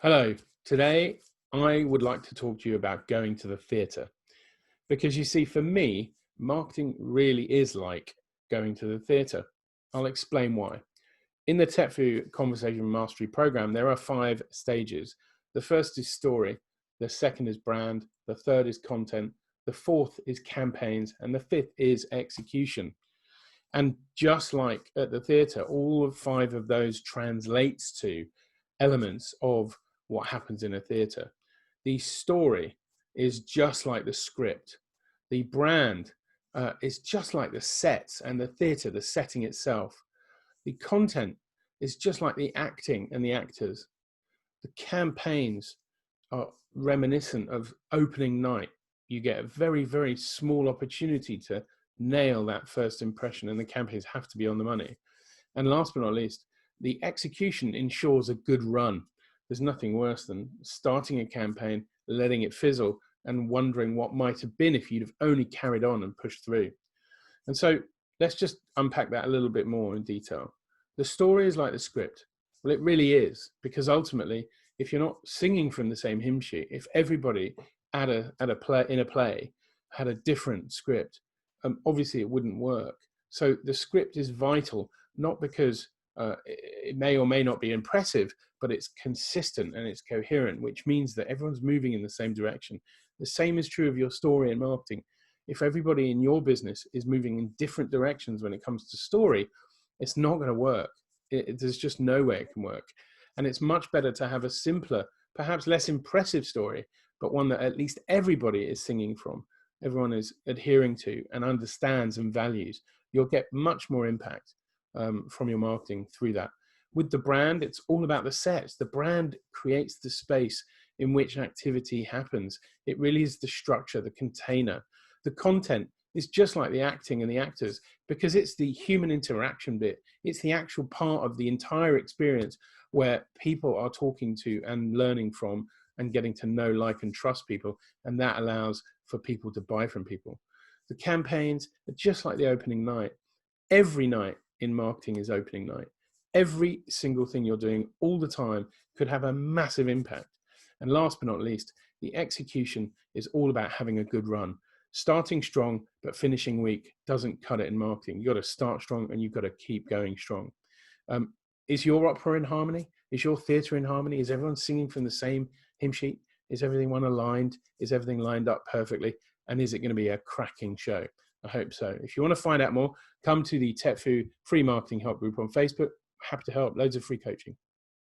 Hello. Today, I would like to talk to you about going to the theatre. Because you see, for me, marketing really is like going to the theatre. I'll explain why. In the TepFu Conversation Mastery program, there are 5 stages. The first is story, the second is brand, the third is content, the fourth is campaigns, and the fifth is execution. And just like at the theatre, all of 5 of those translates to elements of what happens in a theatre. The story is just like the script. The brand is just like the sets and the theatre, the setting itself. The content is just like the acting and the actors. The campaigns are reminiscent of opening night. You get a very, very small opportunity to nail that first impression, and the campaigns have to be on the money. And last but not least, the execution ensures a good run. There's nothing worse than starting a campaign, letting it fizzle, and wondering what might have been if you'd have only carried on and pushed through. And so let's just unpack that a little bit more in detail. The story is like the script. Well, it really is, because ultimately, if you're not singing from the same hymn sheet, if everybody in a play had a different script, obviously it wouldn't work. So the script is vital, not because it may or may not be impressive, but it's consistent and it's coherent, which means that everyone's moving in the same direction. The same is true of your story and marketing. If everybody in your business is moving in different directions when it comes to story, it's not going to work. There's just no way it can work. And it's much better to have a simpler, perhaps less impressive story, but one that at least everybody is singing from, everyone is adhering to and understands and values. You'll get much more impact from your marketing through that. With the brand, it's all about the sets. The brand creates the space in which activity happens. It really is the structure, the container. The content is just like the acting and the actors, because it's the human interaction bit. It's the actual part of the entire experience where people are talking to and learning from and getting to know, like, and trust people. And that allows for people to buy from people. The campaigns are just like the opening night. Every night in marketing is opening night. Every single thing you're doing all the time could have a massive impact. And last but not least, the execution is all about having a good run. Starting strong but finishing weak doesn't cut it in marketing. You've got to start strong and you've got to keep going strong. Is your opera in harmony? Is your theatre in harmony? Is everyone singing from the same hymn sheet? Is everyone aligned? Is everything lined up perfectly? And is it going to be a cracking show? I hope so. If you want to find out more, come to the TepFu Free Marketing Help Group on Facebook. Happy to help. Loads of free coaching.